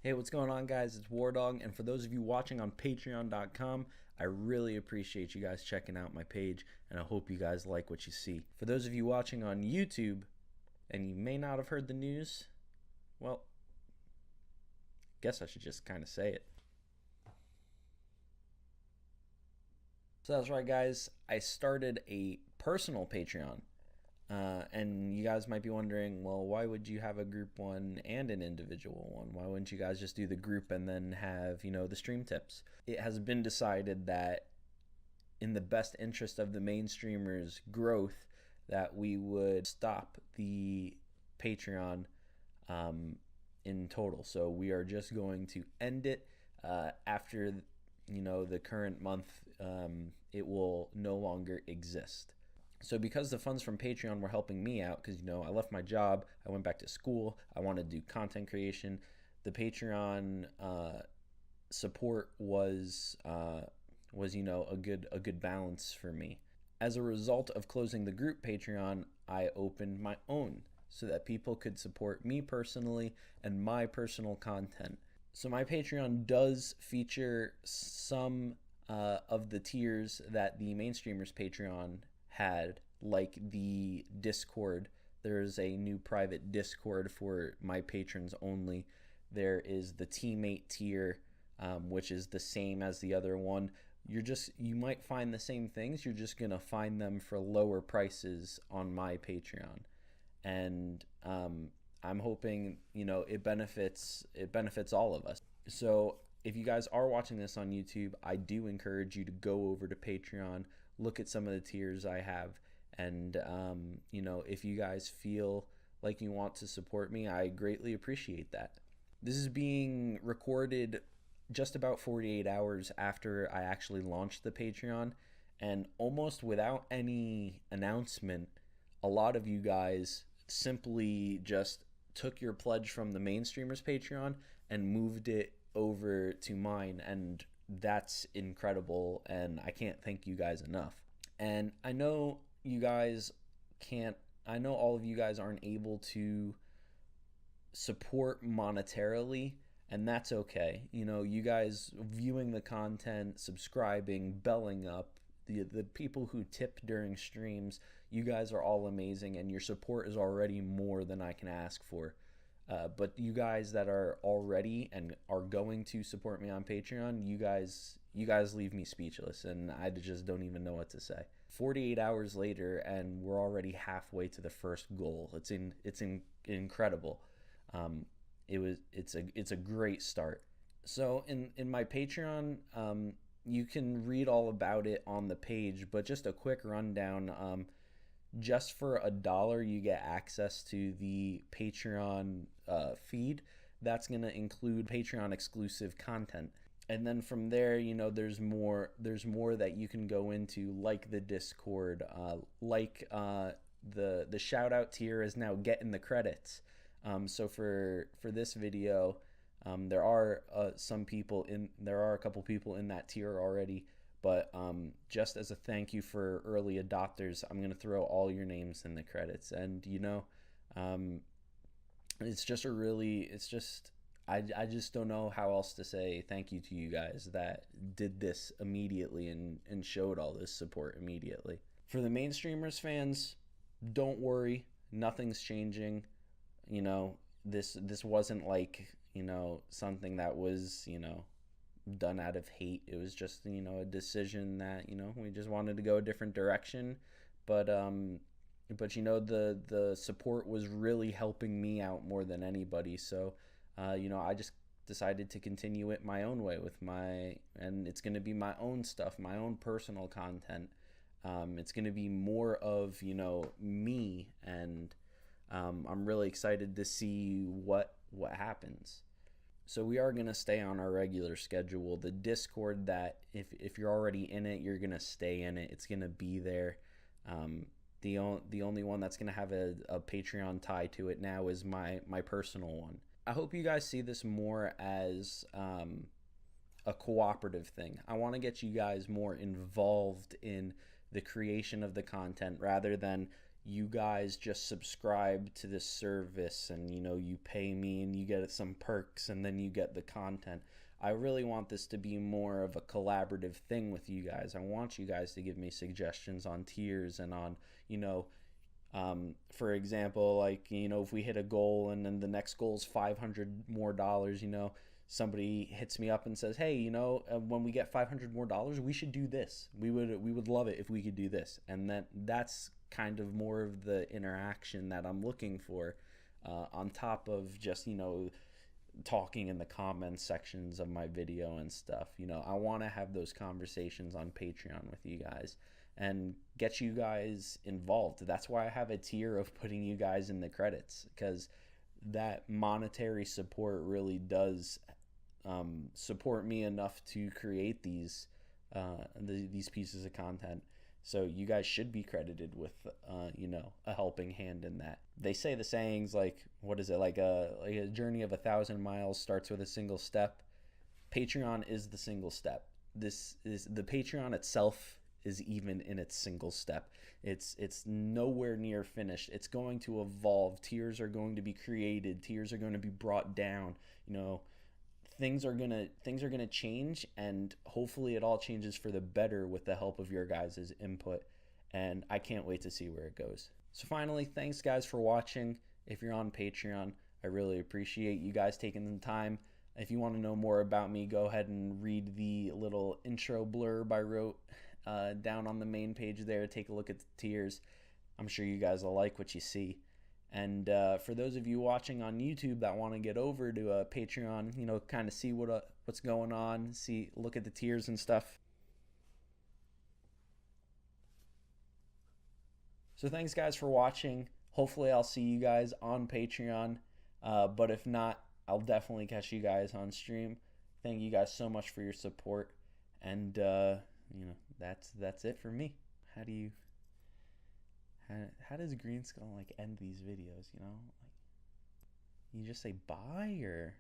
Hey, what's going on, guys? It's Wardog, and for those of you watching on Patreon.com, I really appreciate you guys checking out my page, and I hope you guys like what you see. For those of you watching on YouTube, and you may not have heard the news, well, guess I should just kind of say it. So that's right, guys. I started a personal Patreon. And you guys might be wondering, well, why would you have a group one and an individual one? Why wouldn't you guys just do the group and then have, the stream tips? It has been decided that in the best interest of the mainstreamers' growth, that we would stop the Patreon in total. So we are just going to end it after, the current month. It will no longer exist. So because the funds from Patreon were helping me out, because I left my job, I went back to school, I wanted to do content creation, the Patreon support was a good balance for me. As a result of closing the group Patreon, I opened my own so that people could support me personally and my personal content. So my Patreon does feature some of the tiers that the mainstreamers Patreon had, like the Discord. There's a new private Discord for my patrons only. There is the teammate tier, which is the same as the other one. You might find the same things, you're just gonna find them for lower prices on my Patreon. And I'm hoping it benefits all of us. So if you guys are watching this on YouTube, I do encourage you to go over to Patreon, look at some of the tiers I have, and if you guys feel like you want to support me, I greatly appreciate that. This is being recorded just about 48 hours after I actually launched the Patreon, and almost without any announcement, a lot of you guys simply just took your pledge from the mainstreamers Patreon and moved it over to mine, and that's incredible, and I can't thank you guys enough. And I know all of you guys aren't able to support monetarily, and that's okay. You guys viewing the content, subscribing, belling up, the people who tip during streams, you guys are all amazing, and your support is already more than I can ask for. But you guys that are already and are going to support me on Patreon, you guys leave me speechless, and I just don't even know what to say. 48 hours later, and we're already halfway to the first goal. It's incredible. It's a great start. So in my Patreon, you can read all about it on the page, but just a quick rundown. Just for $1, you get access to the Patreon feed. That's going to include Patreon exclusive content. And then from there, there's more that you can go into, like the Discord, like the shout out tier is now getting the credits. So for this video, there are a couple people in that tier already. But just as a thank you for early adopters, I'm going to throw all your names in the credits. And, I just don't know how else to say thank you to you guys that did this immediately and showed all this support immediately. For the mainstreamers fans, don't worry. Nothing's changing. This wasn't like, something that was, done out of hate. It was just a decision that we just wanted to go a different direction, but the support was really helping me out more than anybody. So I just decided to continue it my own way and it's going to be my own stuff, my own personal content. It's going to be more of me, and I'm really excited to see what happens. So we are going to stay on our regular schedule. The Discord, that if you're already in it, you're going to stay in it. It's going to be there. The only one that's going to have a Patreon tie to it now is my personal one. I hope you guys see this more as a cooperative thing. I want to get you guys more involved in the creation of the content rather than you guys just subscribe to this service and you pay me and you get some perks and then you get the content. I really want this to be more of a collaborative thing with you guys. I want you guys to give me suggestions on tiers and on, for example, like, if we hit a goal and then the next goal is $500 more, somebody hits me up and says, hey, when we get $500 more, we should do this. We would love it if we could do this. And that's kind of more of the interaction that I'm looking for, on top of just, talking in the comments sections of my video and stuff. I want to have those conversations on Patreon with you guys and get you guys involved. That's why I have a tier of putting you guys in the credits, because that monetary support really does support me enough to create these pieces of content. So you guys should be credited with a helping hand in that. They say the sayings like, what is it, like a journey of 1,000 miles starts with a single step. Patreon is the single step. This is the Patreon itself is even in its single step. It's nowhere near finished. It's going to evolve. Tiers are going to be created. Tiers are going to be brought down. Things are gonna change, and hopefully it all changes for the better with the help of your guys' input. And I can't wait to see where it goes. So finally, thanks guys for watching. If you're on Patreon, I really appreciate you guys taking the time. If you want to know more about me, go ahead and read the little intro blurb I wrote down on the main page there. Take a look at the tiers. I'm sure you guys will like what you see. And for those of you watching on YouTube that want to get over to Patreon, kind of see what's going on, look at the tiers and stuff. So thanks guys for watching. Hopefully I'll see you guys on Patreon. But if not, I'll definitely catch you guys on stream. Thank you guys so much for your support. And that's it for me. How does Green Skull like end these videos, like you just say bye, or